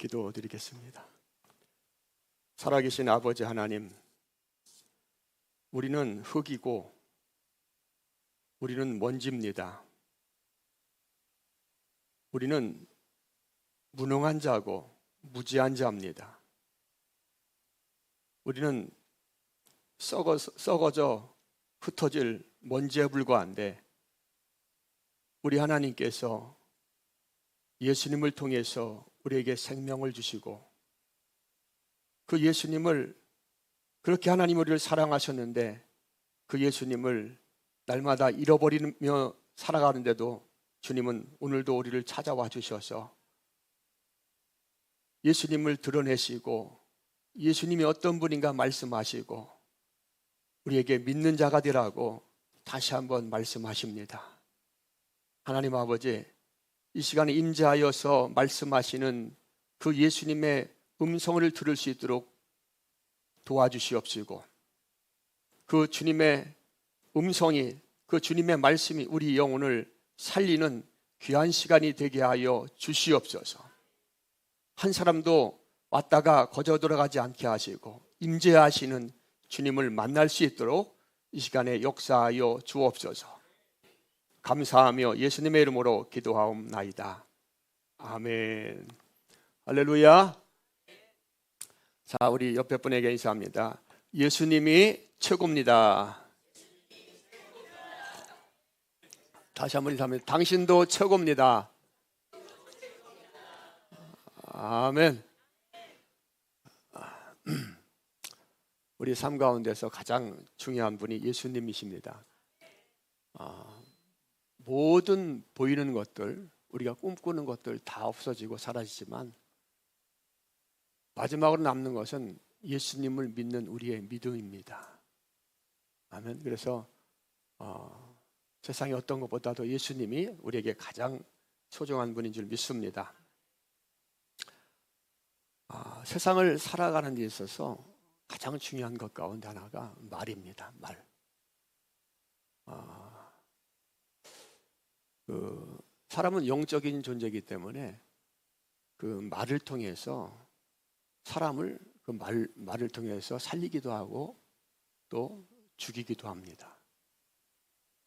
기도드리겠습니다. 살아계신 아버지 하나님, 우리는 흙이고 우리는 먼지입니다. 우리는 무능한 자고 무지한 자입니다. 우리는 썩어져 흩어질 먼지에 불과한데 우리 하나님께서 예수님을 통해서 우리에게 생명을 주시고 그 예수님을 그렇게 하나님 우리를 사랑하셨는데 그 예수님을 날마다 잃어버리며 살아가는데도 주님은 오늘도 우리를 찾아와 주셔서 예수님을 드러내시고 예수님이 어떤 분인가 말씀하시고 우리에게 믿는 자가 되라고 다시 한번 말씀하십니다. 하나님 아버지, 이 시간에 임재하여서 말씀하시는 그 예수님의 음성을 들을 수 있도록 도와주시옵시고 그 주님의 음성이, 그 주님의 말씀이 우리 영혼을 살리는 귀한 시간이 되게 하여 주시옵소서. 한 사람도 왔다가 거저 돌아가지 않게 하시고 임재하시는 주님을 만날 수 있도록 이 시간에 역사하여 주옵소서. 감사하며 예수님의 이름으로 기도하옵나이다. 아멘. 할렐루야. 자, 우리 옆에 분에게 인사합니다. 예수님이 최고입니다. 다시 한번 인사합니다. 당신도 최고입니다. 아멘. 우리 삶 가운데서 가장 중요한 분이 예수님이십니다. 모든 보이는 것들, 우리가 꿈꾸는 것들 다 없어지고 사라지지만 마지막으로 남는 것은 예수님을 믿는 우리의 믿음입니다. 아멘. 그래서 세상의 어떤 것보다도 예수님이 우리에게 가장 소중한 분인 줄 믿습니다. 세상을 살아가는 데 있어서 가장 중요한 것 가운데 하나가 말입니다. 말. 사람은 영적인 존재이기 때문에 그 말을 통해서 사람을 그 말을 통해서 살리기도 하고 또 죽이기도 합니다.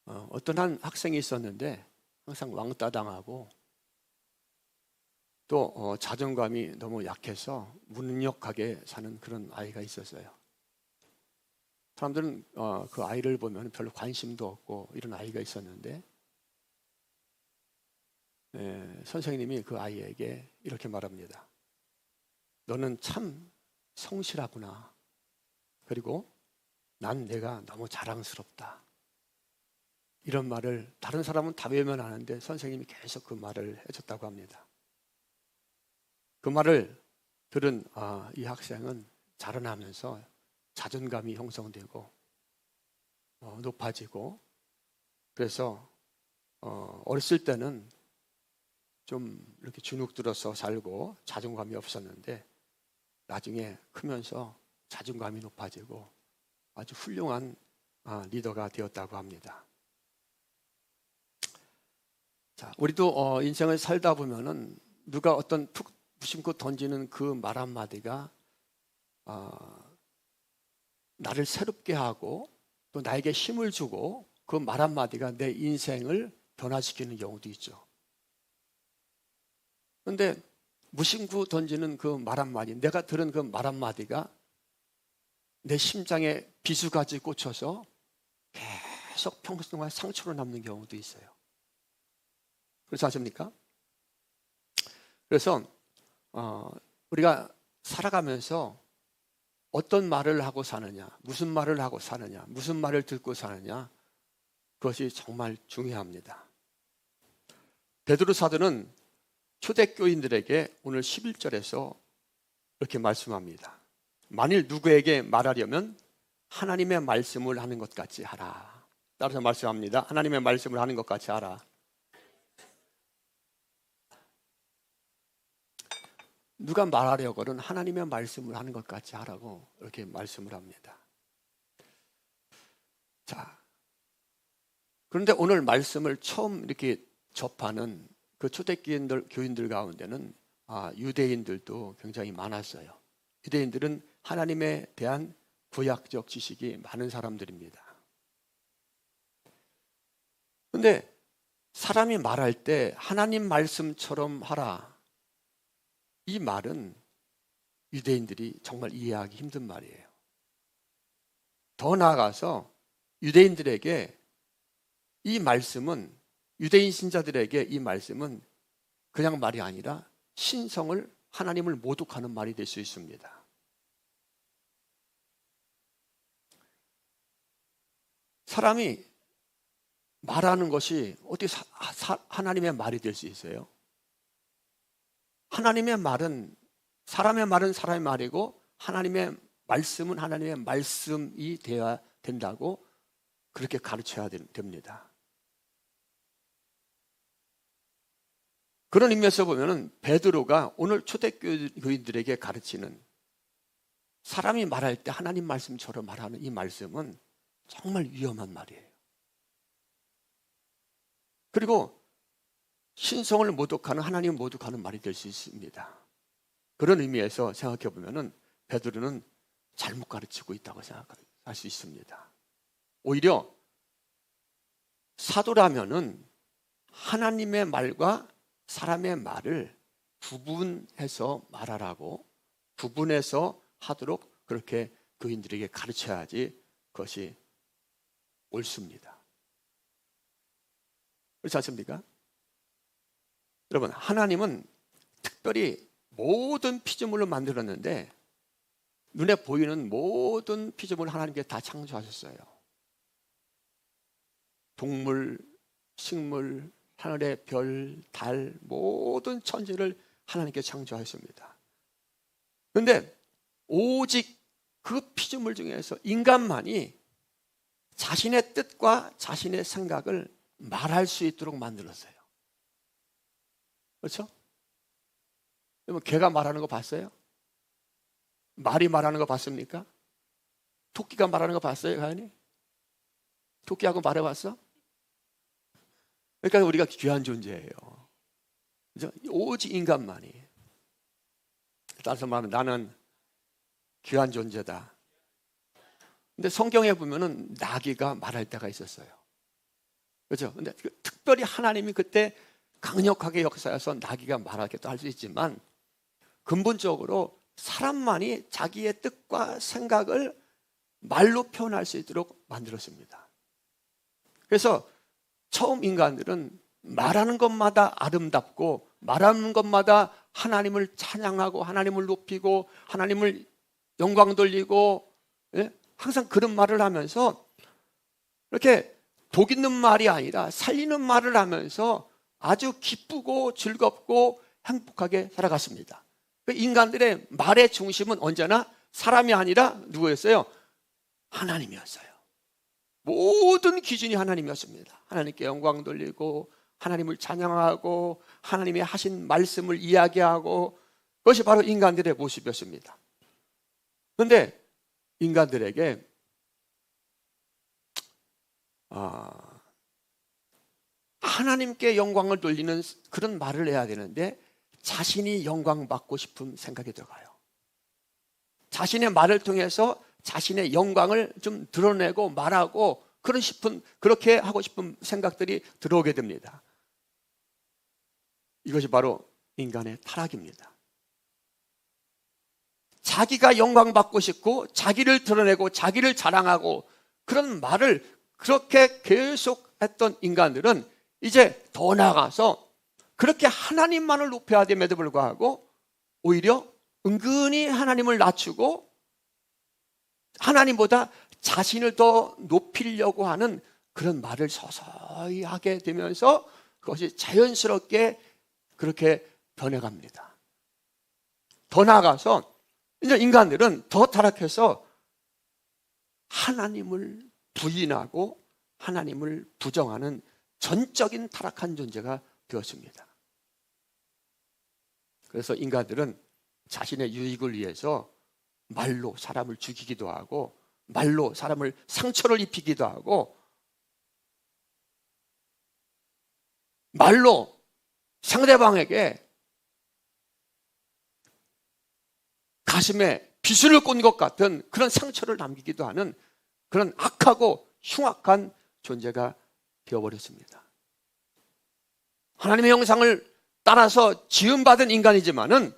어떤 한 학생이 있었는데 항상 왕따 당하고 또 자존감이 너무 약해서 무능력하게 사는 그런 아이가 있었어요. 사람들은 그 아이를 보면 별로 관심도 없고 이런 아이가 있었는데 선생님이 그 아이에게 이렇게 말합니다. 너는 참 성실하구나. 그리고 난 내가 너무 자랑스럽다. 이런 말을 다른 사람은 다 외면하는데 선생님이 계속 그 말을 해줬다고 합니다. 그 말을 들은 이 학생은 자라나면서 자존감이 형성되고 높아지고 그래서 어렸을 때는 좀 이렇게 주눅 들어서 살고 자존감이 없었는데 나중에 크면서 자존감이 높아지고 아주 훌륭한 리더가 되었다고 합니다. 자, 우리도 인생을 살다 보면은 누가 어떤 툭 무심코 던지는 그 말 한마디가 나를 새롭게 하고 또 나에게 힘을 주고 그 말 한마디가 내 인생을 변화시키는 경우도 있죠. 그런데 무심코 던지는 그 말 한마디, 내가 들은 그 말 한마디가 내 심장에 비수같이 꽂혀서 계속 평생 동안 상처로 남는 경우도 있어요. 그렇지 않습니까? 그래서 우리가 살아가면서 어떤 말을 하고 사느냐, 무슨 말을 하고 사느냐, 무슨 말을 듣고 사느냐, 그것이 정말 중요합니다. 베드로 사도는 초대교인들에게 오늘 11절에서 이렇게 말씀합니다. 만일 누구에게 말하려면 하나님의 말씀을 하는 것 같이 하라. 따라서 말씀합니다. 하나님의 말씀을 하는 것 같이 하라. 누가 말하려고는 하나님의 말씀을 하는 것 같이 하라고 이렇게 말씀을 합니다. 자, 그런데 오늘 말씀을 처음 이렇게 접하는 그 초대교인들 가운데는 유대인들도 굉장히 많았어요. 유대인들은 하나님에 대한 구약적 지식이 많은 사람들입니다. 그런데 사람이 말할 때 하나님 말씀처럼 하라, 이 말은 유대인들이 정말 이해하기 힘든 말이에요. 더 나아가서 유대인들에게 이 말씀은, 유대인 신자들에게 이 말씀은 그냥 말이 아니라 신성을, 하나님을 모독하는 말이 될 수 있습니다. 사람이 말하는 것이 어떻게 하나님의 말이 될 수 있어요? 하나님의 말은, 사람의 말은 사람의 말이고 하나님의 말씀은 하나님의 말씀이 되어야 된다고 그렇게 가르쳐야 됩니다. 그런 의미에서 보면은 베드로가 오늘 초대교인들에게 가르치는, 사람이 말할 때 하나님 말씀처럼 말하는 이 말씀은 정말 위험한 말이에요. 그리고 신성을 모독하는, 하나님을 모독하는 말이 될 수 있습니다. 그런 의미에서 생각해 보면은 베드로는 잘못 가르치고 있다고 생각할 수 있습니다. 오히려 사도라면은 하나님의 말과 사람의 말을 구분해서 말하라고, 구분해서 하도록 그렇게 교인들에게 가르쳐야지 그것이 옳습니다. 그렇지 않습니까? 여러분, 하나님은 특별히 모든 피조물을 만들었는데 눈에 보이는 모든 피조물을 하나님께 다 창조하셨어요. 동물, 식물, 하늘의 별, 달, 모든 천지를 하나님께 창조하셨습니다. 그런데 오직 그 피조물 중에서 인간만이 자신의 뜻과 자신의 생각을 말할 수 있도록 만들었어요. 그렇죠? 여러분, 개가 말하는 거 봤어요? 말이 말하는 거 봤습니까? 토끼가 말하는 거 봤어요, 가연이? 토끼하고 말해봤어? 그러니까 우리가 귀한 존재예요. 그죠? 오직 인간만이. 따라서 말하면 나는 귀한 존재다. 근데 성경에 보면은 나귀가 말할 때가 있었어요. 그렇죠? 근데 특별히 하나님이 그때 강력하게 역사해서 나귀가 말하기도 할 수 있지만 근본적으로 사람만이 자기의 뜻과 생각을 말로 표현할 수 있도록 만들었습니다. 그래서 처음 인간들은 말하는 것마다 아름답고 말하는 것마다 하나님을 찬양하고 하나님을 높이고 하나님을 영광 돌리고, 예? 항상 그런 말을 하면서 이렇게 독 있는 말이 아니라 살리는 말을 하면서 아주 기쁘고 즐겁고 행복하게 살아갔습니다. 인간들의 말의 중심은 언제나 사람이 아니라 누구였어요? 하나님이었어요. 모든 기준이 하나님이었습니다. 하나님께 영광 돌리고 하나님을 찬양하고 하나님의 하신 말씀을 이야기하고, 그것이 바로 인간들의 모습이었습니다. 그런데 인간들에게 하나님께 영광을 돌리는 그런 말을 해야 되는데 자신이 영광 받고 싶은 생각이 들어가요. 자신의 말을 통해서 자신의 영광을 좀 드러내고 말하고 그렇게 하고 싶은 생각들이 들어오게 됩니다. 이것이 바로 인간의 타락입니다. 자기가 영광 받고 싶고 자기를 드러내고 자기를 자랑하고 그런 말을 그렇게 계속 했던 인간들은 이제 더 나아가서 그렇게 하나님만을 높여야 됨에도 불구하고 오히려 은근히 하나님을 낮추고 하나님보다 자신을 더 높이려고 하는 그런 말을 서서히 하게 되면서 그것이 자연스럽게 그렇게 변해갑니다. 더 나아가서 이제 인간들은 더 타락해서 하나님을 부인하고 하나님을 부정하는 전적인 타락한 존재가 되었습니다. 그래서 인간들은 자신의 유익을 위해서 말로 사람을 죽이기도 하고 말로 사람을 상처를 입히기도 하고 말로 상대방에게 가슴에 비수를 꽂은 것 같은 그런 상처를 남기기도 하는 그런 악하고 흉악한 존재가 되어버렸습니다. 하나님의 형상을 따라서 지음받은 인간이지만은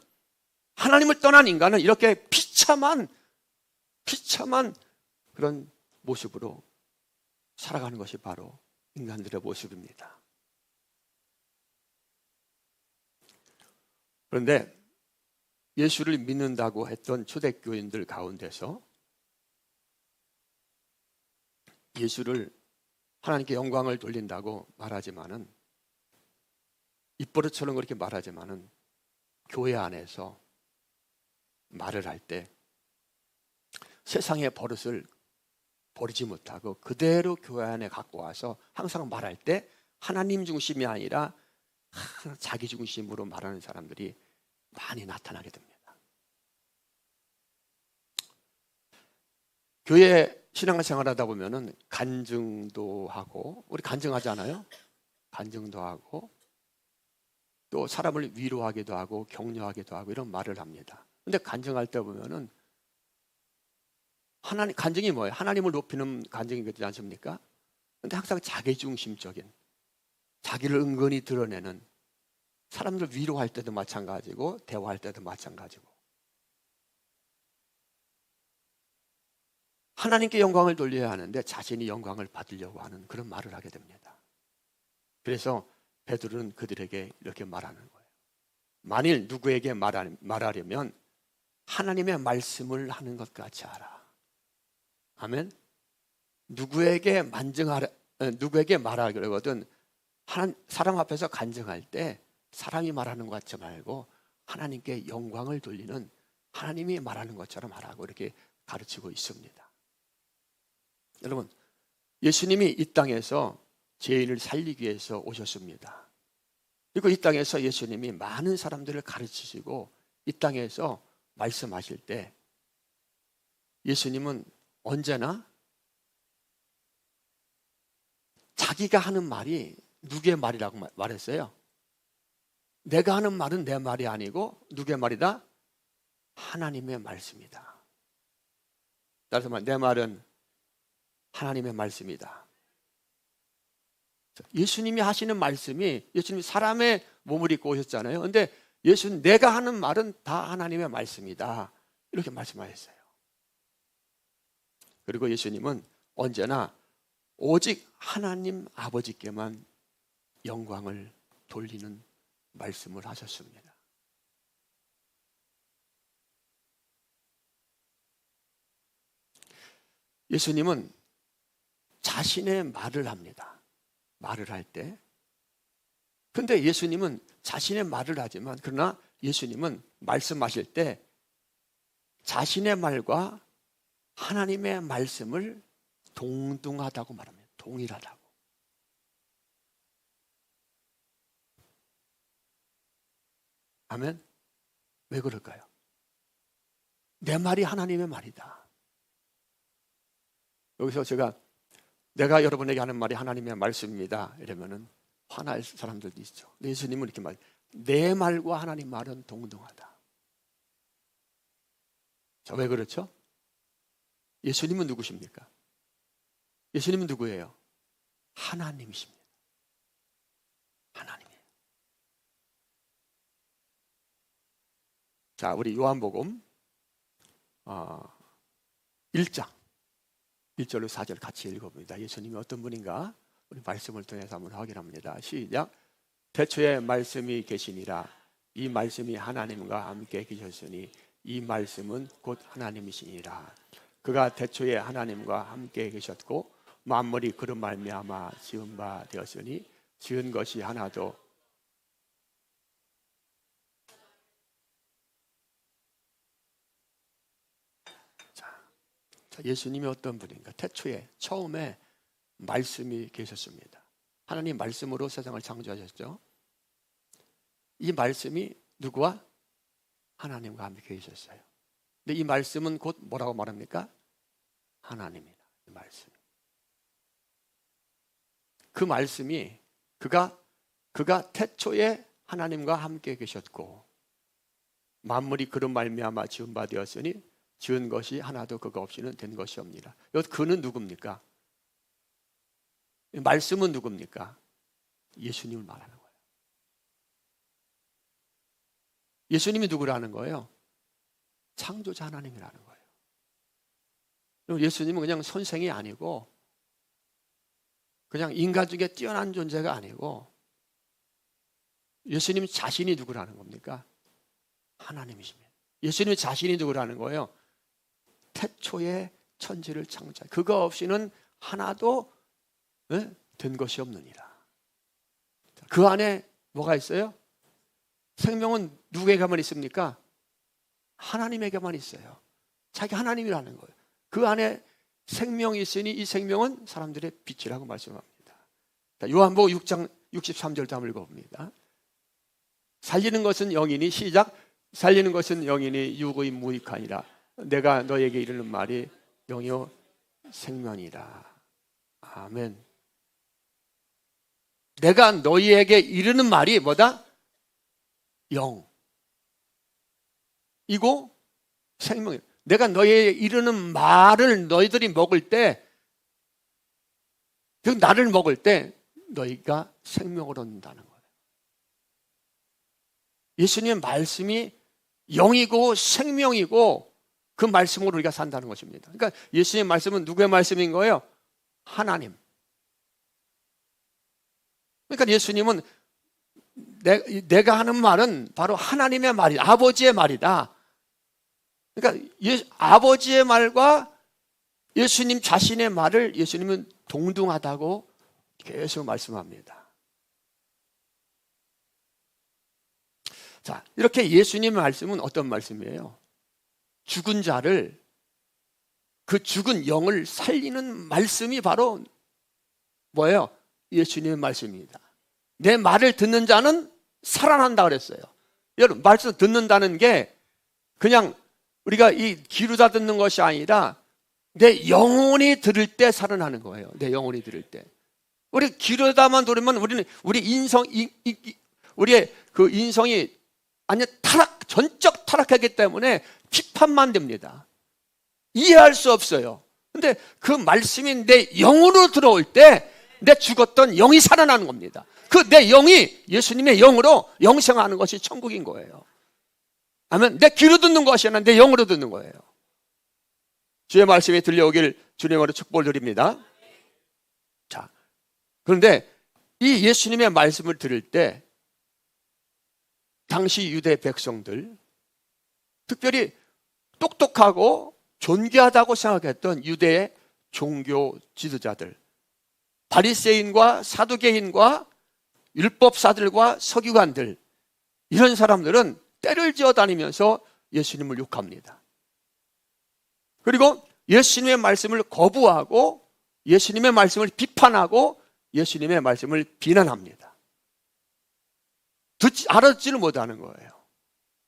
하나님을 떠난 인간은 이렇게 비참한 그런 모습으로 살아가는 것이 바로 인간들의 모습입니다. 그런데 예수를 믿는다고 했던 초대교인들 가운데서 예수를 하나님께 영광을 돌린다고 말하지만은 입버릇처럼 그렇게 말하지만은 교회 안에서 말을 할 때 세상의 버릇을 버리지 못하고 그대로 교회 안에 갖고 와서 항상 말할 때 하나님 중심이 아니라 자기 중심으로 말하는 사람들이 많이 나타나게 됩니다. 교회 신앙생활 하다 보면은 간증도 하고, 우리 간증하지 않아요? 간증도 하고 또 사람을 위로하기도 하고 격려하기도 하고 이런 말을 합니다. 근데 간증할 때 보면은 간증이 뭐예요? 하나님을 높이는 간증이 그렇지 않습니까? 근데 항상 자기중심적인, 자기를 은근히 드러내는, 사람들 위로할 때도 마찬가지고 대화할 때도 마찬가지고, 하나님께 영광을 돌려야 하는데 자신이 영광을 받으려고 하는 그런 말을 하게 됩니다. 그래서 베드로는 그들에게 이렇게 말하는 거예요. 만일 누구에게 말하려면 하나님의 말씀을 하는 것 같이 하라. 아멘. 누구에게 말하려거든 사람 앞에서 간증할 때 사람이 말하는 것 같지 말고 하나님께 영광을 돌리는, 하나님이 말하는 것처럼 하라고 이렇게 가르치고 있습니다. 여러분, 예수님이 이 땅에서 죄인을 살리기 위해서 오셨습니다. 그리고 이 땅에서 예수님이 많은 사람들을 가르치시고 이 땅에서 말씀하실 때 예수님은 언제나 자기가 하는 말이 누구의 말이라고 말했어요? 내가 하는 말은 내 말이 아니고 누구의 말이다? 하나님의 말씀이다. 따라서 내 말은 하나님의 말씀이다. 예수님이 하시는 말씀이, 예수님이 사람의 몸을 입고 오셨잖아요. 근데 예수는 내가 하는 말은 다 하나님의 말씀이다, 이렇게 말씀하셨어요. 그리고 예수님은 언제나 오직 하나님 아버지께만 영광을 돌리는 말씀을 하셨습니다. 예수님은 자신의 말을 합니다. 말을 할 때. 근데 예수님은 자신의 말을 하지만, 그러나 예수님은 말씀하실 때 자신의 말과 하나님의 말씀을 동등하다고 말합니다. 동일하다고. 아멘. 왜 그럴까요? 내 말이 하나님의 말이다. 여기서 내가 여러분에게 하는 말이 하나님의 말씀입니다 이러면은 화날 사람들도 있죠. 예수님은 이렇게 말해요. 내 말과 하나님 말은 동등하다. 자, 왜 그렇죠? 예수님은 누구십니까? 예수님은 누구예요? 하나님이십니다. 하나님이에요. 자, 우리 요한복음 1장 1절로 4절 같이 읽어봅니다. 예수님이 어떤 분인가 우리 말씀을 통해서 한번 확인합니다. 시작. 태초에 말씀이 계시니라. 이 말씀이 하나님과 함께 계셨으니 이 말씀은 곧 하나님이시니라. 그가 태초에 하나님과 함께 계셨고 만물이 그로 말미암아 지은 바 되었으니 지은 것이 하나도 예수님이 어떤 분인가? 태초에 처음에 말씀이 계셨습니다. 하나님 말씀으로 세상을 창조하셨죠. 이 말씀이 누구와? 하나님과 함께 계셨어요. 근데 이 말씀은 곧 뭐라고 말합니까? 하나님이다. 이 말씀. 그 말씀이 그가 태초에 하나님과 함께 계셨고 만물이 그런 말미암아 지은 바 되었으니 지은 것이 하나도 그거 없이는 된 것이 없니라. 여기 그는 누굽니까? 말씀은 누굽니까? 예수님을 말하는 거예요. 예수님이 누구라는 거예요? 창조자 하나님이라는 거예요. 예수님은 그냥 선생이 아니고 그냥 인간 중에 뛰어난 존재가 아니고 예수님 자신이 누구라는 겁니까? 하나님이십니다. 예수님 자신이 누구라는 거예요? 태초에 천지를 창조한 그거 없이는 하나도 된 것이 없느니라. 그 안에 뭐가 있어요? 생명은 누구에게만 있습니까? 하나님에게만 있어요. 자기 하나님이라는 거예요. 그 안에 생명이 있으니 이 생명은 사람들의 빛이라고 말씀합니다. 요한복음 6장 63절도 한번 읽어봅니다. 살리는 것은 영이니 시작. 살리는 것은 영이니 육의 무익하니라. 내가 너에게 이르는 말이 영이요 생명이라. 아멘. 내가 너희에게 이르는 말이 뭐다? 영 이고 생명이다. 내가 너희에게 이르는 말을 너희들이 먹을 때, 그 나를 먹을 때 너희가 생명을 얻는다는 거예요. 예수님의 말씀이 영이고 생명이고 그 말씀으로 우리가 산다는 것입니다. 그러니까 예수님의 말씀은 누구의 말씀인 거예요? 하나님. 그러니까 예수님은 내가 하는 말은 바로 하나님의 말이다. 아버지의 말이다. 그러니까 아버지의 말과 예수님 자신의 말을 예수님은 동등하다고 계속 말씀합니다. 자, 이렇게 예수님의 말씀은 어떤 말씀이에요? 죽은 자를, 그 죽은 영을 살리는 말씀이 바로 뭐예요? 예수님의 말씀입니다. 내 말을 듣는 자는 살아난다 그랬어요. 여러분, 말씀 듣는다는 게 그냥 우리가 이 귀로 다 듣는 것이 아니라 내 영혼이 들을 때 살아나는 거예요. 내 영혼이 들을 때. 우리 귀로 다만 들으면 우리는 우리의 그 인성이 완전 전적 타락하기 때문에 비판만 됩니다. 이해할 수 없어요. 근데 그 말씀이 내 영으로 들어올 때 내 죽었던 영이 살아나는 겁니다. 그 내 영이 예수님의 영으로 영생하는 것이 천국인 거예요. 아멘. 내 귀로 듣는 것이 아니라 내 영으로 듣는 거예요. 주의 말씀이 들려오길 주님으로 축복을 드립니다. 자, 그런데 이 예수님의 말씀을 들을 때 당시 유대 백성들, 특별히 똑똑하고 존귀하다고 생각했던 유대의 종교 지도자들, 바리새인과 사두개인과 율법사들과 서기관들, 이런 사람들은 때를 지어 다니면서 예수님을 욕합니다. 그리고 예수님의 말씀을 거부하고 예수님의 말씀을 비판하고 예수님의 말씀을 비난합니다. 알아듣지를 못하는 거예요.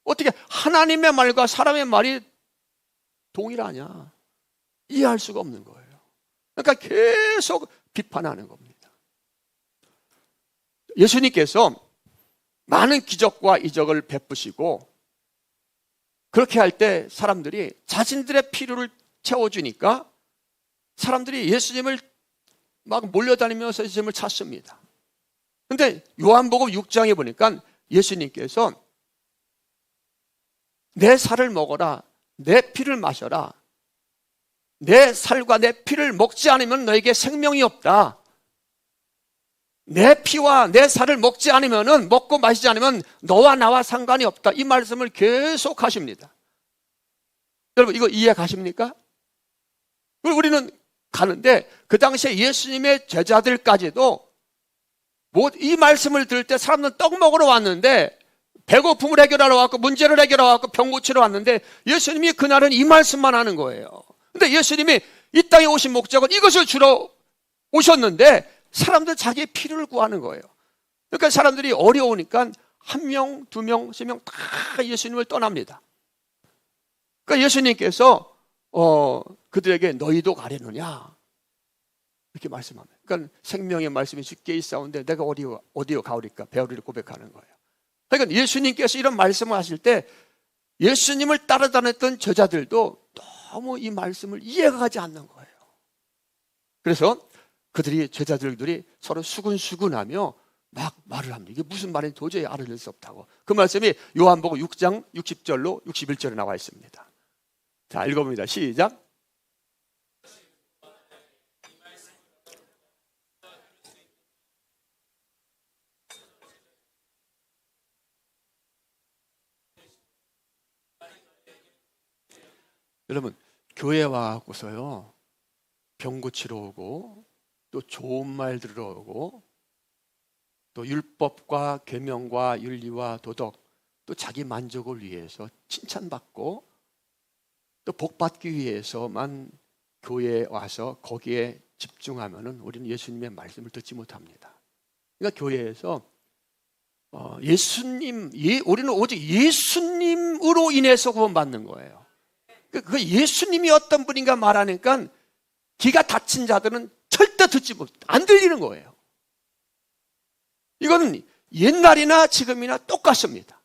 어떻게 하나님의 말과 사람의 말이 동일하냐? 이해할 수가 없는 거예요. 그러니까 계속 비판하는 겁니다. 예수님께서 많은 기적과 이적을 베푸시고 그렇게 할 때 사람들이 자신들의 필요를 채워주니까 사람들이 예수님을 막 몰려다니면서 예수님을 찾습니다. 그런데 요한복음 6장에 보니까 예수님께서 내 살을 먹어라, 내 피를 마셔라, 내 살과 내 피를 먹지 않으면 너에게 생명이 없다. 내 피와 내 살을 먹지 않으면, 먹고 마시지 않으면 너와 나와 상관이 없다. 이 말씀을 계속 하십니다. 여러분, 이거 이해 가십니까? 우리는 가는데 그 당시에 예수님의 제자들까지도 이 말씀을 들을 때 사람들은 떡 먹으러 왔는데, 배고픔을 해결하러 왔고 문제를 해결하러 왔고 병 고치러 왔는데 예수님이 그날은 이 말씀만 하는 거예요. 근데 예수님이 이 땅에 오신 목적은 이것을 주러 오셨는데 사람들 자기의 필요를 구하는 거예요. 그러니까 사람들이 어려우니까 1명, 2명, 3명 다 예수님을 떠납니다. 그러니까 예수님께서 그들에게 너희도 가려느냐 이렇게 말씀합니다. 그러니까 생명의 말씀이 쉽게 있사온데 내가 어디로 가오리까? 배우리를 고백하는 거예요. 그러니까 예수님께서 이런 말씀을 하실 때 예수님을 따라다녔던 제자들도 너무 이 말씀을 이해가 가지 않는 거예요. 그래서 제자들이 서로 수근수근하며 막 말을 합니다. 이게 무슨 말인지 도저히 알아낼 수 없다고. 그 말씀이 요한복음 6장 60절로 61절에 나와 있습니다. 자, 읽어봅니다. 시작. 여러분, 교회 와갖고서요, 병 고치러 오고, 또 좋은 말 들으러 오고, 또 율법과 계명과 윤리와 도덕, 또 자기 만족을 위해서 칭찬받고, 또 복받기 위해서만 교회에 와서 거기에 집중하면은 우리는 예수님의 말씀을 듣지 못합니다. 그러니까 교회에서 우리는 오직 예수님으로 인해서 구원받는 거예요. 그 예수님이 어떤 분인가 말하니까 귀가 닫힌 자들은 절대 안 들리는 거예요. 이거는 옛날이나 지금이나 똑같습니다.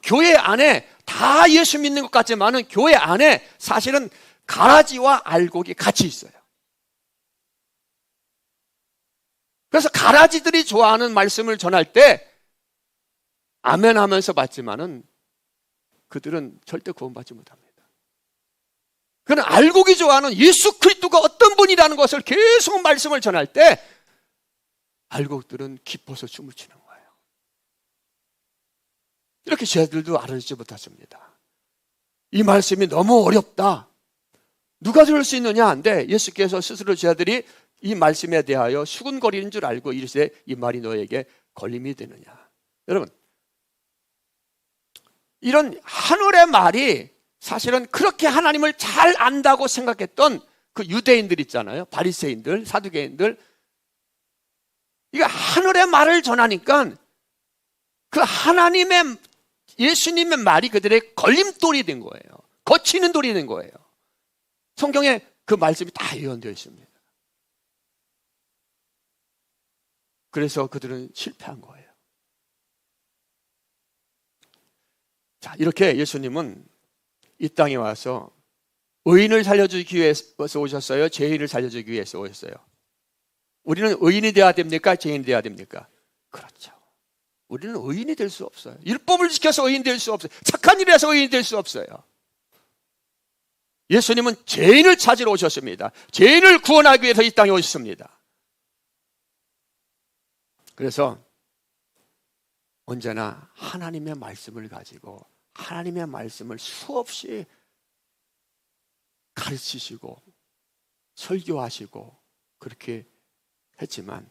교회 안에 다 예수 믿는 것 같지만은 교회 안에 사실은 가라지와 알곡이 같이 있어요. 그래서 가라지들이 좋아하는 말씀을 전할 때 아멘 하면서 받지만은 그들은 절대 구원받지 못합니다. 그는 알곡이 좋아하는 예수 그리스도가 어떤 분이라는 것을 계속 말씀을 전할 때 알곡들은 기뻐서 춤을 추는 거예요. 이렇게 제자들도 알아듣지 못하십니다. 이 말씀이 너무 어렵다. 누가 들을 수 있느냐 한데 예수께서 스스로 제자들이 이 말씀에 대하여 수군거리는 줄 알고 이르시되 이 말이 너에게 걸림이 되느냐. 여러분, 이런 하늘의 말이 사실은 그렇게 하나님을 잘 안다고 생각했던 그 유대인들 있잖아요. 바리새인들, 사두개인들. 이게 하늘의 말을 전하니까 그 예수님의 말이 그들의 걸림돌이 된 거예요. 거치는 돌이 된 거예요. 성경에 그 말씀이 다 예언되어 있습니다. 그래서 그들은 실패한 거예요. 자, 이렇게 예수님은 이 땅에 와서 의인을 살려주기 위해서 오셨어요? 죄인을 살려주기 위해서 오셨어요? 우리는 의인이 되어야 됩니까? 죄인이 되어야 됩니까? 그렇죠. 우리는 의인이 될 수 없어요. 율법을 지켜서 의인 될 수 없어요. 착한 일을 해서 의인이 될 수 없어요. 예수님은 죄인을 찾으러 오셨습니다. 죄인을 구원하기 위해서 이 땅에 오셨습니다. 그래서 언제나 하나님의 말씀을 가지고 하나님의 말씀을 수없이 가르치시고 설교하시고 그렇게 했지만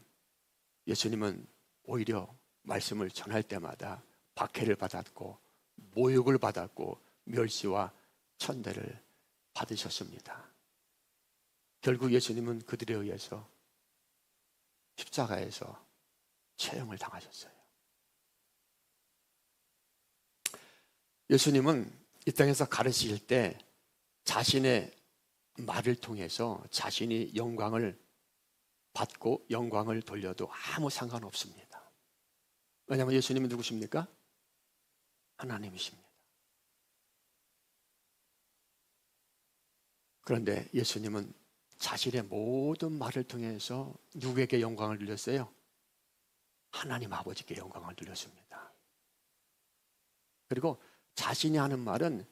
예수님은 오히려 말씀을 전할 때마다 박해를 받았고 모욕을 받았고 멸시와 천대를 받으셨습니다. 결국 예수님은 그들에 의해서 십자가에서 처형을 당하셨어요. 예수님은 이 땅에서 가르치실 때 자신의 말을 통해서 자신이 영광을 받고 영광을 돌려도 아무 상관없습니다. 왜냐하면 예수님은 누구십니까? 하나님이십니다. 그런데 예수님은 자신의 모든 말을 통해서 누구에게 영광을 돌렸어요? 하나님 아버지께 영광을 돌렸습니다. 그리고 자신이 하는 말은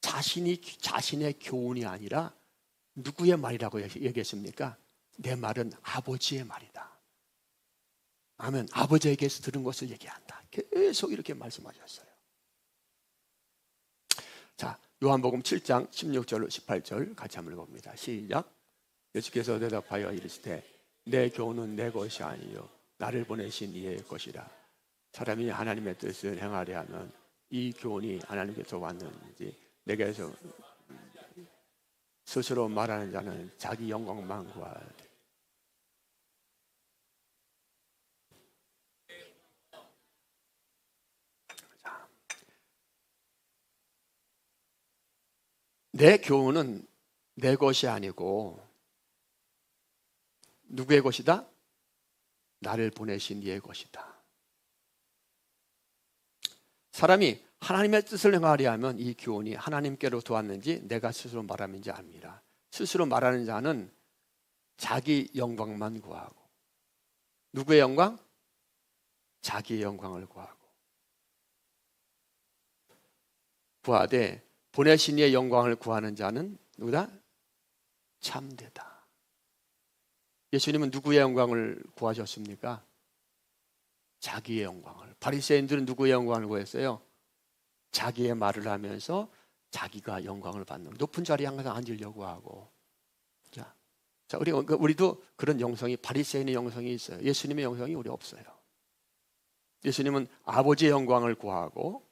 자신의 교훈이 아니라 누구의 말이라고 얘기했습니까? 내 말은 아버지의 말이다. 아멘. 아버지에게서 들은 것을 얘기한다. 계속 이렇게 말씀하셨어요. 자, 요한복음 7장 16절 18절 같이 한번 읽어봅니다. 시작. 예수께서 대답하여 이르시되 내 교훈은 내 것이 아니요 나를 보내신 이의 것이라. 사람이 하나님의 뜻을 행하려 하면 이 교훈이 하나님께서 왔는지 내게서 스스로 말하는 자는 자기 영광만 구하되 내 교훈은 내 것이 아니고 누구의 것이다? 나를 보내신 이의 것이다. 사람이 하나님의 뜻을 행하려 하면 이 교훈이 하나님께로부터 왔는지 내가 스스로 말함인지 압니다. 스스로 말하는 자는 자기 영광만 구하고, 누구의 영광? 자기의 영광을 구하되 보내신 이의 영광을 구하는 자는 누구다? 참되다. 예수님은 누구의 영광을 구하셨습니까? 자기의 영광을. 바리새인들은 누구의 영광을 구했어요? 자기의 말을 하면서 자기가 영광을 받는, 높은 자리에 항상 앉으려고 하고. 자, 우리도 그런 영성이, 바리새인의 영성이 있어요. 예수님의 영성이 우리 없어요. 예수님은 아버지의 영광을 구하고,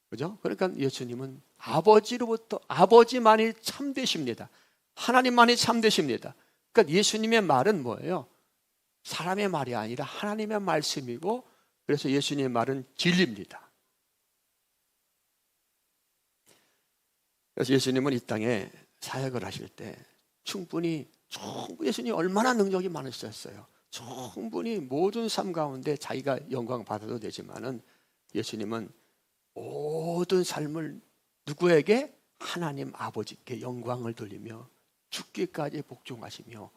그죠? 그러니까 예수님은 아버지로부터, 아버지만이 참되십니다. 하나님만이 참되십니다. 그러니까 예수님의 말은 뭐예요? 사람의 말이 아니라 하나님의 말씀이고, 그래서 예수님의 말은 진리입니다. 그래서 예수님은 이 땅에 사역을 하실 때 충분히 예수님이 얼마나 능력이 많으셨어요. 충분히 모든 삶 가운데 자기가 영광 받아도 되지만은 예수님은 모든 삶을 누구에게? 하나님 아버지께 영광을 돌리며 죽기까지 복종하시며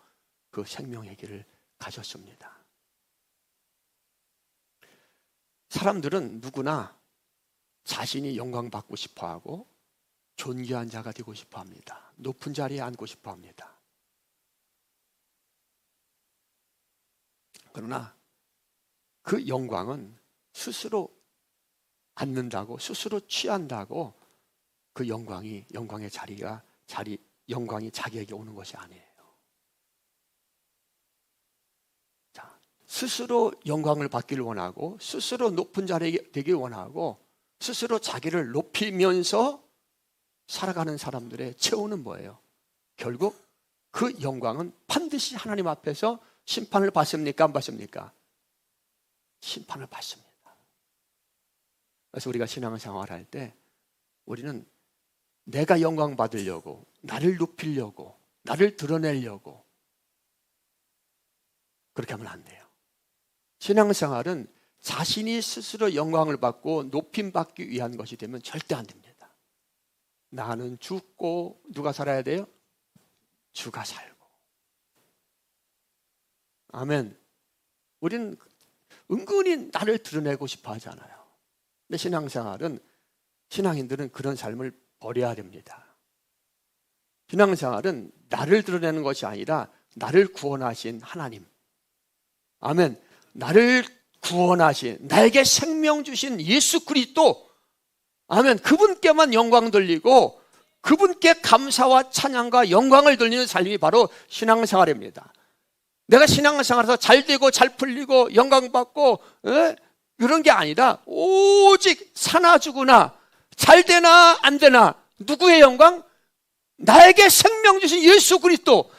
그 생명의 길을 가셨습니다. 사람들은 누구나 자신이 영광 받고 싶어 하고 존귀한 자가 되고 싶어 합니다. 높은 자리에 앉고 싶어 합니다. 그러나 그 영광은 스스로 앉는다고, 스스로 취한다고 그 영광의 영광이 자기에게 오는 것이 아니에요. 자, 스스로 영광을 받기를 원하고, 스스로 높은 자리에 되길 원하고, 스스로 자기를 높이면서 살아가는 사람들의 체온은 뭐예요? 결국 그 영광은 반드시 하나님 앞에서 심판을 받습니까? 안 받습니까? 심판을 받습니다. 그래서 우리가 신앙생활 할 때 우리는 내가 영광 받으려고, 나를 높이려고, 나를 드러내려고 그렇게 하면 안 돼요. 신앙생활은 자신이 스스로 영광을 받고 높임받기 위한 것이 되면 절대 안 됩니다. 나는 죽고 누가 살아야 돼요? 주가 살고. 아멘. 우리는 은근히 나를 드러내고 싶어 하잖아요. 근데 신앙인들은 그런 삶을 버려야 됩니다. 신앙생활은 나를 드러내는 것이 아니라 나를 구원하신 하나님, 아멘, 나를 구원하신, 나에게 생명 주신 예수 그리스도, 아멘, 그분께만 영광 돌리고 그분께 감사와 찬양과 영광을 돌리는 삶이 바로 신앙생활입니다. 내가 신앙생활에서 잘 되고 잘 풀리고 영광 받고 이런 게 아니라 오직 사나 죽으나 잘 되나 안 되나 누구의 영광? 나에게 생명 주신 예수 그리스도,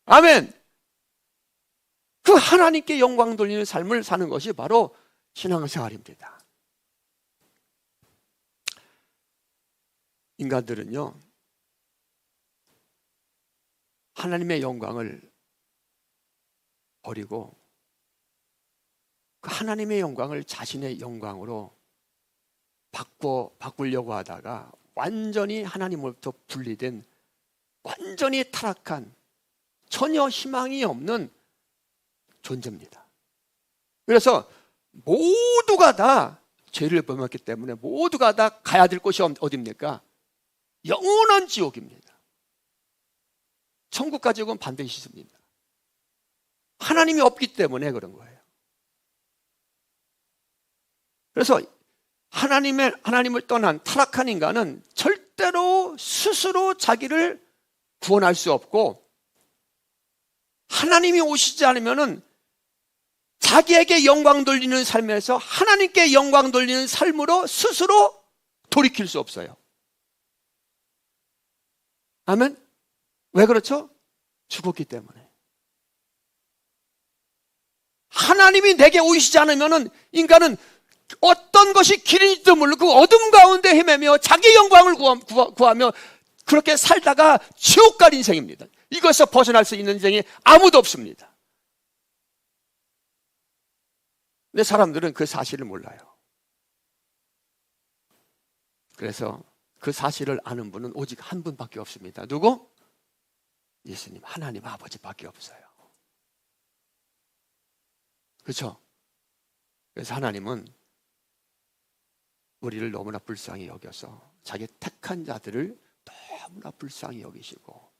아멘, 그 하나님께 영광 돌리는 삶을 사는 것이 바로 신앙생활입니다. 인간들은요, 하나님의 영광을 버리고 그 하나님의 영광을 자신의 영광으로 바꾸려고 하다가 완전히 하나님으로부터 분리된, 완전히 타락한, 전혀 희망이 없는 존재입니다. 그래서 모두가 다 죄를 범했기 때문에 모두가 다 가야 될 곳이 어디입니까? 영원한 지옥입니다. 천국 가지고는 반드시 있습니다. 하나님이 없기 때문에 그런 거예요. 그래서 하나님을 떠난 타락한 인간은 절대로 스스로 자기를 구원할 수 없고, 하나님이 오시지 않으면은 자기에게 영광 돌리는 삶에서 하나님께 영광 돌리는 삶으로 스스로 돌이킬 수 없어요. 아멘? 왜 그렇죠? 죽었기 때문에. 하나님이 내게 오시지 않으면은 인간은 어떤 것이 길인지도 모르고 그 어둠 가운데 헤매며 자기 영광을 구하며 그렇게 살다가 지옥 갈 인생입니다. 이것에서 벗어날 수 있는 인생이 아무도 없습니다. 근데 사람들은 그 사실을 몰라요. 그래서 그 사실을 아는 분은 오직 한 분밖에 없습니다. 누구? 예수님, 하나님 아버지밖에 없어요. 그렇죠? 그래서 하나님은 우리를 너무나 불쌍히 여겨서 자기 택한 자들을 너무나 불쌍히 여기시고,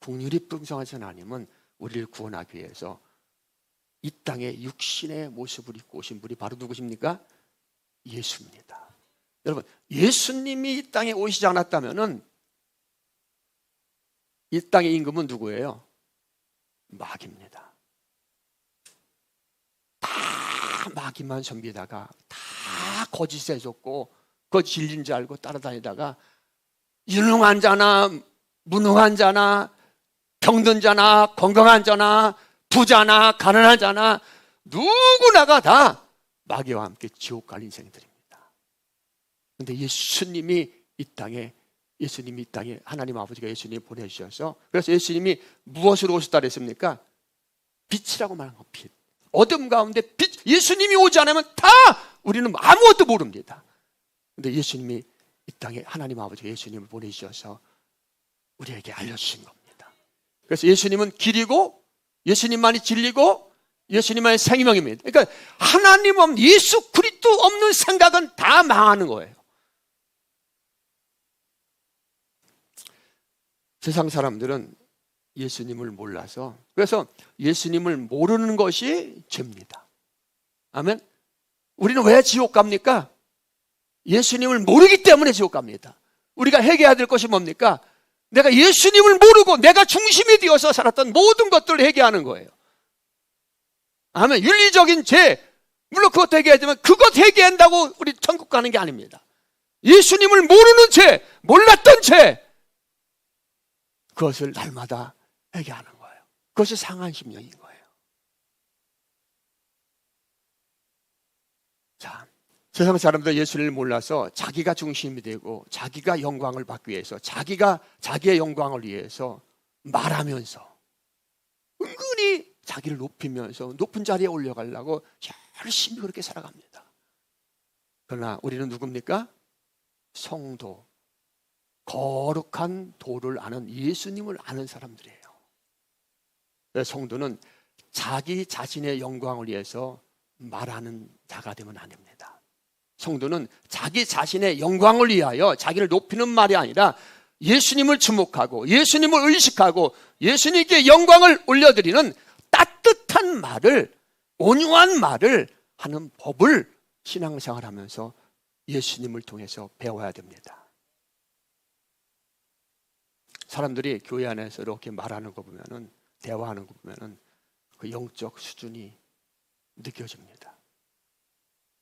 긍휼이 풍성하신 하나님은 우리를 구원하기 위해서 이 땅에 육신의 모습을 입고 오신 분이 바로 누구십니까? 예수입니다. 여러분, 예수님이 이 땅에 오시지 않았다면은 이 땅의 임금은 누구예요? 마귀입니다. 다 마귀만 섬기다가 다 거짓에 줬고 그 진리인 줄 알고 따라다니다가 유능한 자나 무능한 자나 병든 자나 건강한 자나 부자나 가난한 자나 누구나가 다 마귀와 함께 지옥 갈 인생들입니다. 그런데 예수님이 이 땅에 하나님 아버지가 예수님 보내주셔서, 그래서 예수님이 무엇으로 오셨다 그랬습니까? 빛이라고 말한 거, 빛. 어둠 가운데 빛. 예수님이 오지 않으면 다 우리는 아무것도 모릅니다. 그런데 예수님이 이 땅에 하나님 아버지가 예수님을 보내주셔서 우리에게 알려주신 겁니다. 그래서 예수님은 길이고 예수님만이 진리고 예수님만이 생명입니다. 그러니까 하나님 없는, 예수 그리스도 없는 생각은 다 망하는 거예요. 세상 사람들은 예수님을 몰라서, 그래서 예수님을 모르는 것이 죄입니다. 아멘. 우리는 왜 지옥 갑니까? 예수님을 모르기 때문에 지옥 갑니다. 우리가 회개해야 될 것이 뭡니까? 내가 예수님을 모르고 내가 중심이 되어서 살았던 모든 것들을 회개하는 거예요. 아멘. 윤리적인 죄, 물론 그것도 회개하지만 그것 회개한다고 우리 천국 가는 게 아닙니다. 예수님을 모르는 죄, 몰랐던 죄, 그것을 날마다 회개하는 거예요. 그것이 상한 심령인 거예요. 자, 세상 사람들 예수를 몰라서 자기가 중심이 되고 자기가 영광을 받기 위해서, 자기의 영광을 위해서 말하면서 은근히 자기를 높이면서 높은 자리에 올려가려고 열심히 그렇게 살아갑니다. 그러나 우리는 누굽니까? 성도, 거룩한 도를 아는, 예수님을 아는 사람들이에요. 성도는 자기 자신의 영광을 위해서 말하는 자가 되면 안 됩니다. 성도는 자기 자신의 영광을 위하여 자기를 높이는 말이 아니라 예수님을 주목하고 예수님을 의식하고 예수님께 영광을 올려드리는 따뜻한 말을, 온유한 말을 하는 법을 신앙생활하면서 예수님을 통해서 배워야 됩니다. 사람들이 교회 안에서 이렇게 말하는 거 보면은, 대화하는 거 보면은 그 영적 수준이 느껴집니다.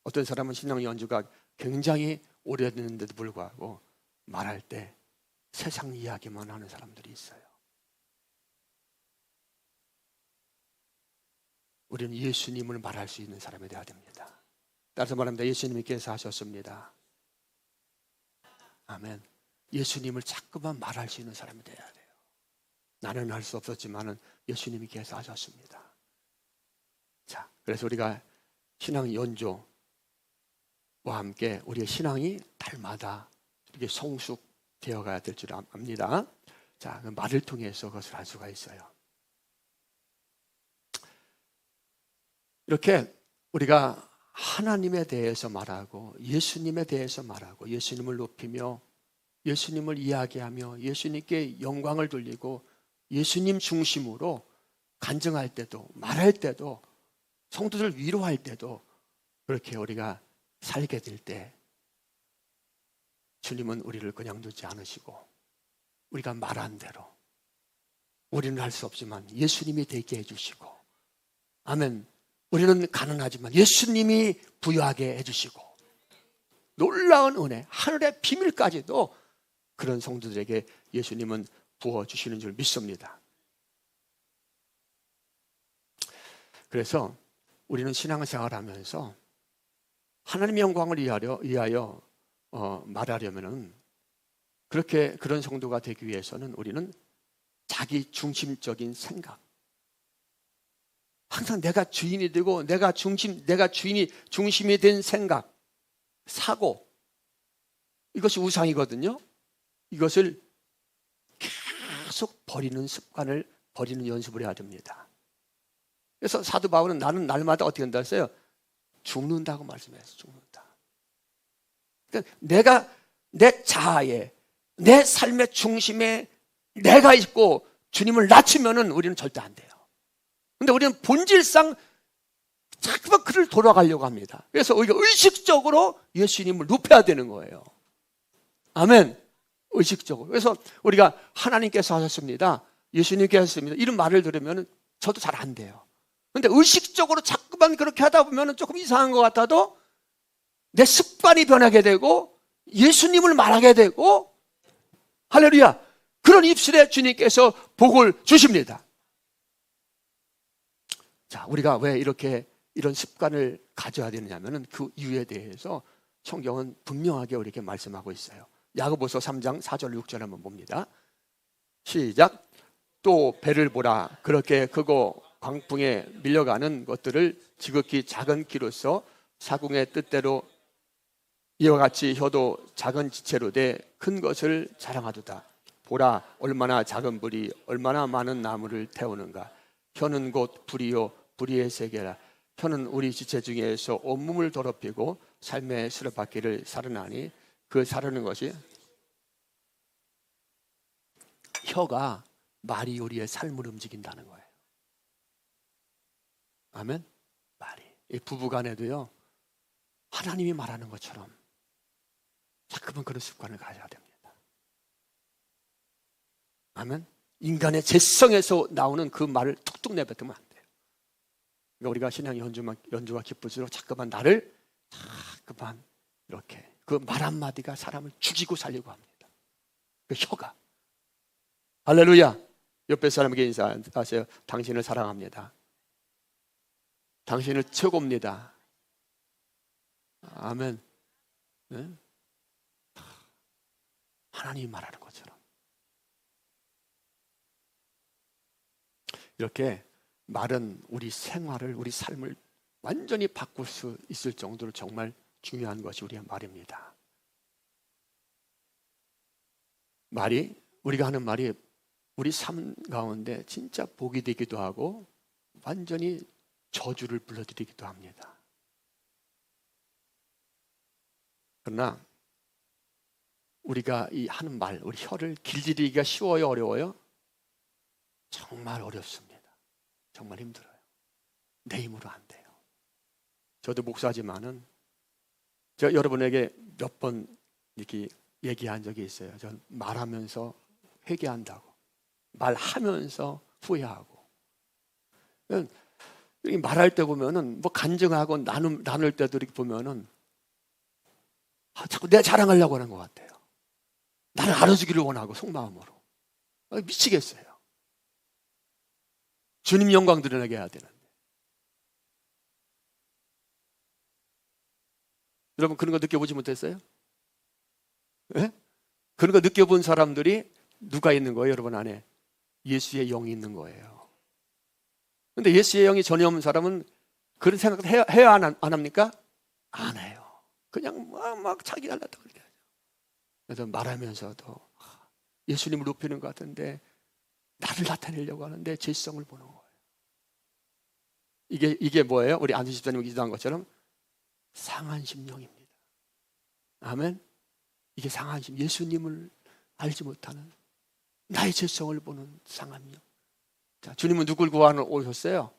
어떤 사람은 신앙 연주가 굉장히 오래됐는데도 불구하고 말할 때 세상 이야기만 하는 사람들이 있어요. 우리는 예수님을 말할 수 있는 사람이 되어야 됩니다. 따라서 말합니다. 예수님께서 하셨습니다. 아멘. 예수님을 자꾸만 말할 수 있는 사람이 되어야 돼요. 나는 할 수 없었지만은 예수님께서 하셨습니다. 자, 그래서 우리가 신앙 연조와 함께 우리의 신앙이 날마다 이렇게 성숙되어 가야 될 줄 압니다. 자, 그 말을 통해서 그것을 할 수가 있어요. 이렇게 우리가 하나님에 대해서 말하고 예수님에 대해서 말하고 예수님을 높이며 예수님을 이야기하며 예수님께 영광을 돌리고 예수님 중심으로 간증할 때도, 말할 때도, 성도들 위로할 때도 그렇게 우리가 살게 될 때 주님은 우리를 그냥 두지 않으시고 우리가 말한 대로, 우리는 할 수 없지만 예수님이 되게 해주시고, 아멘. 우리는 가난하지만 예수님이 부유하게 해주시고, 놀라운 은혜, 하늘의 비밀까지도 그런 성도들에게 예수님은 부어주시는 줄 믿습니다. 그래서 우리는 신앙생활 하면서 하나님의 영광을 위하여 말하려면은, 그렇게 그런 성도가 되기 위해서는 우리는 자기 중심적인 생각, 항상 내가 주인이 되고 내가 중심이 된 생각, 사고, 이것이 우상이거든요. 이것을 계속 버리는 습관을, 버리는 연습을 해야 됩니다. 그래서 사도 바울은 나는 날마다 어떻게 한다 했어요? 죽는다고 말씀했어요. 죽는다. 그러니까 내가 내 자아에, 내 삶의 중심에 내가 있고 주님을 낮추면은 우리는 절대 안 돼요. 근데 우리는 본질상 자꾸만 그를 돌아가려고 합니다. 그래서 우리가 의식적으로 예수님을 높여야 되는 거예요. 아멘. 의식적으로. 그래서 우리가 하나님께서 하셨습니다, 예수님께서 하셨습니다, 이런 말을 들으면 저도 잘 안 돼요. 근데 의식적으로 자꾸만 그렇게 하다 보면 조금 이상한 것 같아도 내 습관이 변하게 되고 예수님을 말하게 되고, 할렐루야, 그런 입술에 주님께서 복을 주십니다. 자, 우리가 왜 이렇게 이런 습관을 가져야 되느냐면 그 이유에 대해서 성경은 분명하게 우리에게 말씀하고 있어요. 야고보서 3장 4절 6절 한번 봅니다. 시작. 또 배를 보라. 그렇게 크고 광풍에 밀려가는 것들을 지극히 작은 키로서 사궁의 뜻대로 이와 같이 혀도 작은 지체로 돼 큰 것을 자랑하도다. 보라, 얼마나 작은 불이 얼마나 많은 나무를 태우는가. 혀는 곧 불이요 불의의 세계라. 혀는 우리 지체 중에서 온몸을 더럽히고 삶의 스럽받기를 살아나니 그 사르는 것이, 혀가 말이 우리의 삶을 움직인다는 거예요. 아멘. 말이, 이 부부간에도요, 하나님이 말하는 것처럼 자꾸만 그런 습관을 가져야 됩니다. 아멘. 인간의 재성에서 나오는 그 말을 툭툭 내뱉으면 안 돼요. 그러니까 우리가 신앙의 연주가 기쁠수록 자꾸만 나를 자꾸만 이렇게, 그 말 한마디가 사람을 죽이고 살려고 합니다. 그 혀가. 할렐루야. 옆에 사람에게 인사하세요. 당신을 사랑합니다. 당신은 최고입니다. 아멘. 네? 하나님이 말하는 것처럼 이렇게 말은 우리 생활을, 우리 삶을 완전히 바꿀 수 있을 정도로 정말 중요한 것이 우리의 말입니다. 말이, 우리가 하는 말이 우리 삶 가운데 진짜 복이 되기도 하고 완전히 저주를 불러들이기도 합니다. 그러나 우리가 이 하는 말, 우리 혀를 길들이기가 쉬워요, 어려워요? 정말 어렵습니다. 정말 힘들어요. 내 힘으로 안 돼요. 저도 목사지만은 제가 여러분에게 몇 번 이렇게 얘기한 적이 있어요. 전 말하면서 회개한다고, 말하면서 후회하고. 말할 때 보면은 뭐 간증하고 나눌 때도 이렇게 보면은 자꾸 내가 자랑하려고 하는 것 같아요. 나를 알아주기를 원하고 속마음으로. 미치겠어요. 주님 영광 드러나게 해야 되는데. 여러분 그런 거 느껴보지 못했어요? 네? 그런 거 느껴본 사람들이 누가 있는 거예요, 여러분 안에? 예수의 영이 있는 거예요. 근데 예수의 영이 전혀 없는 사람은 그런 생각을 해야 안 합니까? 안 해요. 그냥 막 자기 잘났다 그렇게 하죠. 그래서 말하면서도 예수님을 높이는 것 같은데 나를 나타내려고 하는데 죄성을 보는 거예요. 이게 뭐예요? 우리 안수 집사님이 기도한 것처럼 상한 심령입니다. 아멘. 이게 상한 심, 예수님을 알지 못하는 나의 죄성을 보는 상한 영. 자, 주님은 누굴 구하러 오셨어요?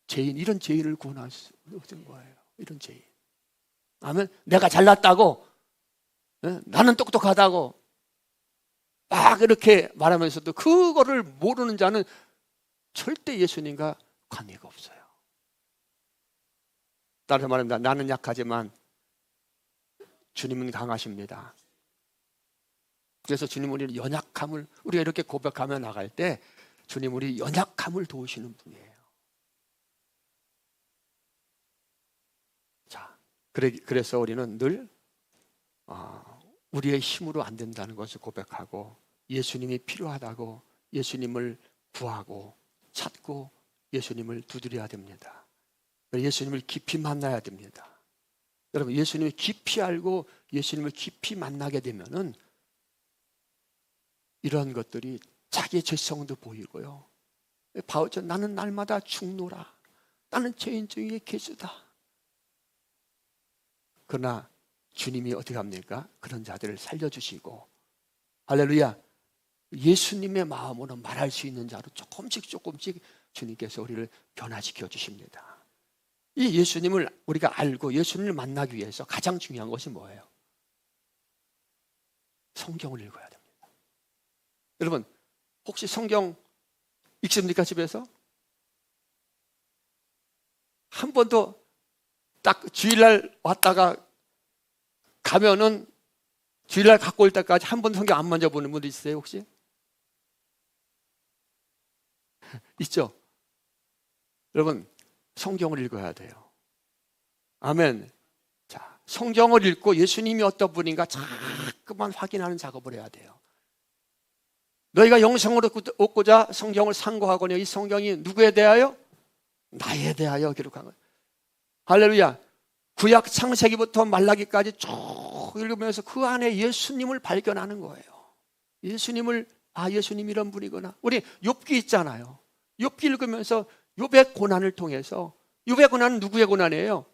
죄인, 이런 죄인을 구원하신 거예요. 이런 죄인. 아멘. 내가 잘났다고, 나는 똑똑하다고 막 이렇게 말하면서도 그거를 모르는 자는 절대 예수님과 관계가 없어요. 따라서 말합니다. 나는 약하지만 주님은 강하십니다. 그래서 주님 우리는 연약함을, 우리가 이렇게 고백하며 나갈 때 주님 우리 연약함을 도우시는 분이에요. 자, 그래서 우리는 늘 우리의 힘으로 안 된다는 것을 고백하고 예수님이 필요하다고 예수님을 구하고 찾고 예수님을 두드려야 됩니다. 예수님을 깊이 만나야 됩니다. 여러분, 예수님을 깊이 알고 예수님을 깊이 만나게 되면은 이런 것들이 자기의 죄성도 보이고요. 바울처럼 나는 날마다 죽노라. 나는 죄인 중에 괴수다. 그러나 주님이 어떻게 합니까? 그런 자들을 살려주시고, 할렐루야, 예수님의 마음으로 말할 수 있는 자로 조금씩 주님께서 우리를 변화시켜 주십니다. 이 예수님을 우리가 알고 예수님을 만나기 위해서 가장 중요한 것이 뭐예요? 성경을 읽어야 됩니다. 여러분, 혹시 성경 읽습니까? 집에서? 한 번도 딱 주일날 왔다가 가면은 주일날 갖고 올 때까지 한 번도 성경 안 만져보는 분도 있어요, 혹시? 있죠? 여러분, 성경을 읽어야 돼요. 아멘. 자, 성경을 읽고 예수님이 어떤 분인가 자꾸만 확인하는 작업을 해야 돼요. 너희가 영생을 얻고자 성경을 상고하거니와 이 성경이 누구에 대하여? 나에 대하여 기록한 거예요. 할렐루야. 구약 창세기부터 말라기까지 쭉 읽으면서 그 안에 예수님을 발견하는 거예요. 예수님을, 예수님 이런 분이구나. 우리 욥기 있잖아요. 욥기 읽으면서 욥의 고난을 통해서, 욥의 고난은 누구의 고난이에요?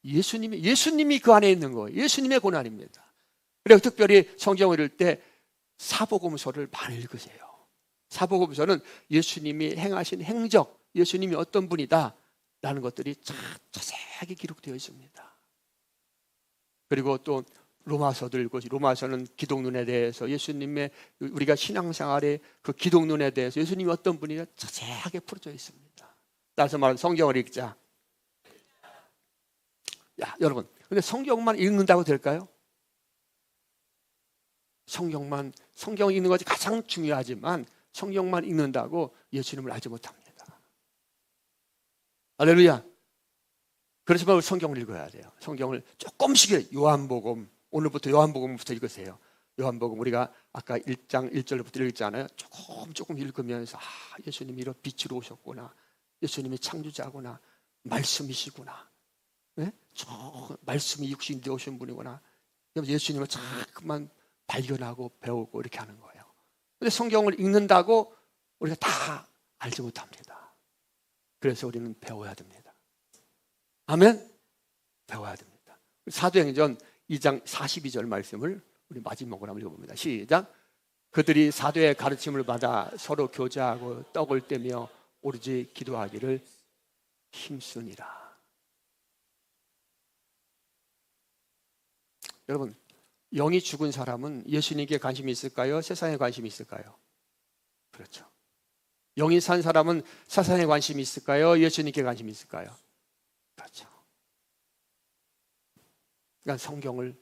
예수님이 그 안에 있는 거예요. 예수님의 고난입니다. 그래서 특별히 성경을 읽을 때 사복음서를 많이 읽으세요. 사복음서는 예수님이 행하신 행적, 예수님이 어떤 분이다 라는 것들이 자세하게 기록되어 있습니다. 그리고 또 로마서도 읽고, 로마서는 기독론에 대해서, 예수님의 우리가 신앙생활의 그 기독론에 대해서 예수님이 어떤 분이냐 자세하게 풀어져 있습니다. 따라서 말하면 성경을 읽자. 야, 여러분, 근데 성경만 읽는다고 될까요? 성경 읽는 것이 가장 중요하지만 성경만 읽는다고 예수님을 알지 못합니다. 할렐루야. 그래서 우리 성경을 읽어야 돼요. 성경을 조금씩, 요한복음, 오늘부터 요한복음부터 읽으세요. 요한복음 우리가 아까 1장 1절부터 읽었잖아요. 조금 읽으면서 예수님이 이런 빛으로 오셨구나. 예수님이 창조자구나. 말씀이시구나. 네? 말씀이 육신이 되어오신 분이구나. 예수님을 자꾸만 발견하고 배우고 이렇게 하는 거예요. 근데 성경을 읽는다고 우리가 다 알지 못합니다. 그래서 우리는 배워야 됩니다. 아멘? 배워야 됩니다. 사도행전 2장 42절 말씀을 우리 마지막으로 한번 읽어봅니다. 시작. 그들이 사도의 가르침을 받아 서로 교제하고 떡을 떼며 오로지 기도하기를 힘쓰니라. 여러분, 영이 죽은 사람은 예수님께 관심이 있을까요? 세상에 관심이 있을까요? 그렇죠. 영이 산 사람은 세상에 관심이 있을까요? 예수님께 관심이 있을까요? 그렇죠. 그러니까 성경을,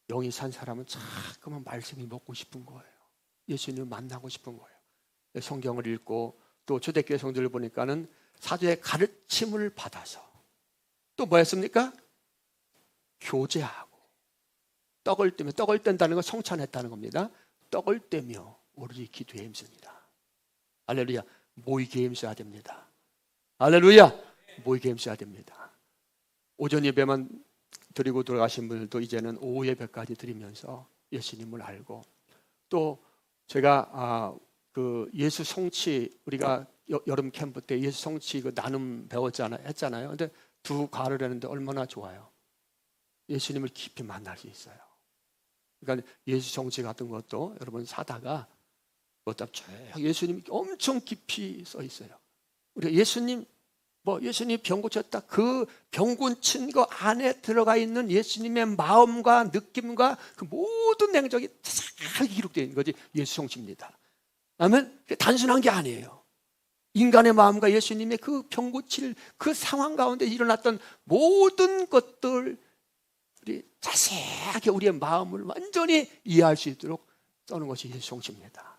영이 산 사람은 자꾸만 말씀이 먹고 싶은 거예요. 예수님을 만나고 싶은 거예요. 성경을 읽고 또 초대교회 성도를 보니까는 사도의 가르침을 받아서 또 뭐였습니까? 교제하고 떡을 떼며, 떡을 뗀다는 건 성찬했다는 겁니다. 떡을 떼며 오로지 기도에 힘씁니다. 할렐루야. 모이게 힘써야 됩니다. 할렐루야. 모이게 힘써야 됩니다. 오전 예배만 드리고 돌아가신 분들도 이제는 오후 예배까지 드리면서 예수님을 알고, 또 제가 그 예수 성취, 우리가 여름 캠프 때 예수 성취 그 나눔 했잖아요. 근데 두 가를 했는데 얼마나 좋아요. 예수님을 깊이 만날 수 있어요. 그러니까 예수 성취 같은 것도 여러분 사다가 예수님이 엄청 깊이 써 있어요. 우리가 예수님 병 고쳤다, 그 병 고친 거 안에 들어가 있는 예수님의 마음과 느낌과 그 모든 행적이 자세하게 기록되어 있는 것이 예수 성취입니다. 아멘. 단순한 게 아니에요. 인간의 마음과 예수님의 그 병 고칠 그 상황 가운데 일어났던 모든 것들, 자세하게 우리의 마음을 완전히 이해할 수 있도록 써는 것이 예수 성취입니다.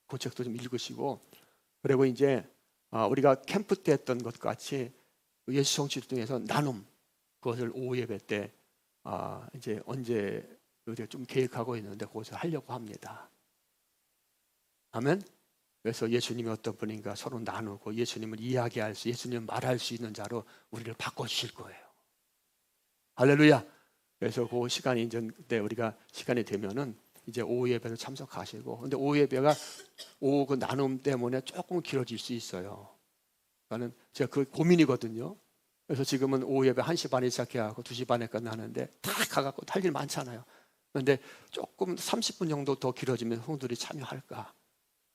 그 책도 좀 읽으시고, 그리고 이제 우리가 캠프 때 했던 것 같이 예수 성취 중에서 나눔, 그것을 오후 예배 때 이제 언제 우리가 좀 계획하고 있는데 그것을 하려고 합니다. 아멘. 그래서 예수님이 어떤 분인가 서로 나누고 예수님을 이야기할 수, 예수님을 말할 수 있는 자로 우리를 바꿔주실 거예요. 할렐루야. 그래서 그 시간이 이제 그때 우리가 시간이 되면은 이제 오후 예배를 참석하시고, 근데 오후 예배가 오후 그 나눔 때문에 조금 길어질 수 있어요. 그러니까는 제가 그 고민이거든요. 그래서 지금은 오후 예배 1시 반에 시작해갖고 2시 반에 끝나는데 다 가갖고 할 일 많잖아요. 그런데 조금 30분 정도 더 길어지면 성도들이 참여할까?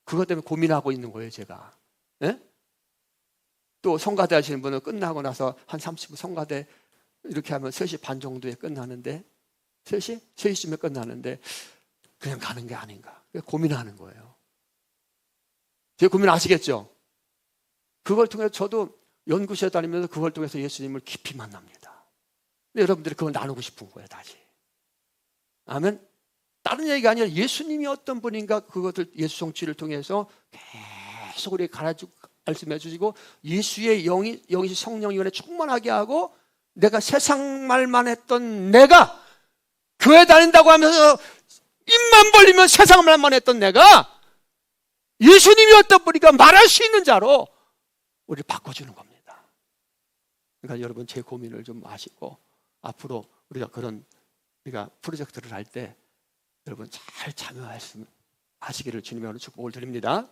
그것 때문에 고민하고 있는 거예요, 제가. 예? 또 성가대 하시는 분은 끝나고 나서 한 30분 성가대 이렇게 하면 3시 반 정도에 끝나는데 3시? 3시쯤에 끝나는데 그냥 가는 게 아닌가? 고민하는 거예요. 제 고민 아시겠죠? 그걸 통해서 저도 연구소에 다니면서 그걸 통해서 예수님을 깊이 만납니다. 근데 여러분들이 그걸 나누고 싶은 거예요, 다시. 아멘? 다른 얘기가 아니라 예수님이 어떤 분인가 그것을 예수 성취를 통해서 계속 우리에게 가르치고 말씀해 주시고 예수의 영이 성령이 은혜 충만하게 하고 내가 세상 말만 했던 내가 교회 다닌다고 하면서 입만 벌리면 세상 말만 했던 내가 예수님이 어떤 분인가 말할 수 있는 자로 우리를 바꿔주는 겁니다. 그러니까 여러분 제 고민을 좀 아시고 앞으로 우리가 프로젝트를 할 때 여러분 잘 참여하시기를 주님의 축복을 드립니다.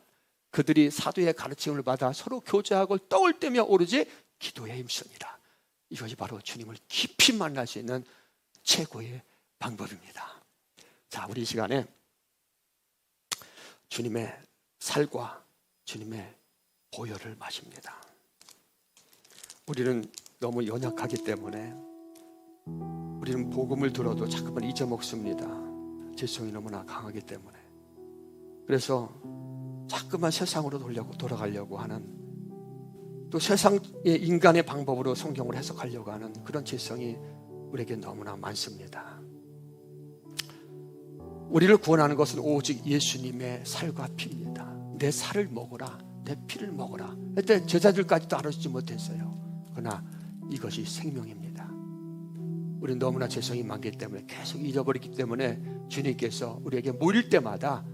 그들이 사도의 가르침을 받아 서로 교제하고 떡을 떼며 오로지 기도에 힘쓰니라. 이것이 바로 주님을 깊이 만날 수 있는 최고의 방법입니다. 자, 우리 이 시간에 주님의 살과 주님의 보혈을 마십니다. 우리는 너무 연약하기 때문에 우리는 복음을 들어도 자꾸만 잊어먹습니다. 죄성이 너무나 강하기 때문에. 그래서 자꾸만 세상으로 돌아가려고 하는, 또 세상의 인간의 방법으로 성경을 해석하려고 하는 그런 죄성이 우리에게 너무나 많습니다. 우리를 구원하는 것은 오직 예수님의 살과 피입니다. 내 살을 먹어라, 내 피를 먹어라. 그때 제자들까지도 알아주지 못했어요. 그러나 이것이 생명입니다. 우리는 너무나 죄성이 많기 때문에 계속 잊어버리기 때문에 주님께서 우리에게 모일 때마다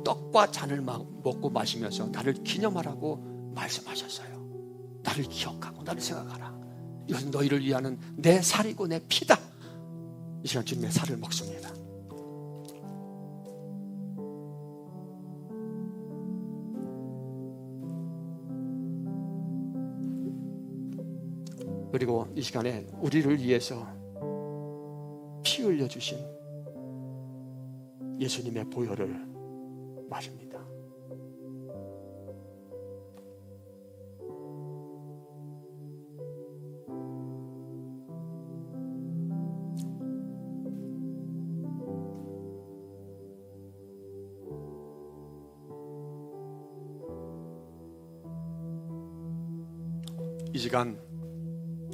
떡과 잔을 먹고 마시면서 나를 기념하라고 말씀하셨어요. 나를 기억하고 나를 생각하라. 이것은 너희를 위하는 내 살이고 내 피다. 이 시간 주님의 살을 먹습니다. 그리고 이 시간에 우리를 위해서 피 흘려주신 예수님의 보혈을 마십니다. 이 시간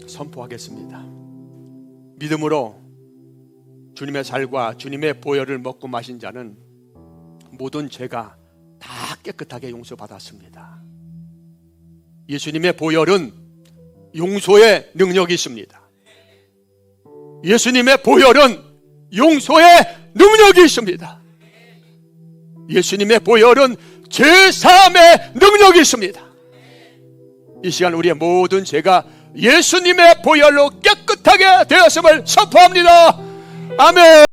선포하겠습니다. 믿음으로 주님의 살과 주님의 보혈을 먹고 마신 자는 모든 죄가 다 깨끗하게 용서받았습니다. 예수님의 보혈은 용서의 능력이 있습니다. 예수님의 보혈은 용서의 능력이 있습니다. 예수님의 보혈은 죄사함의 능력이 있습니다. 이 시간 우리의 모든 죄가 예수님의 보혈로 깨끗하게 되었음을 선포합니다. 아멘.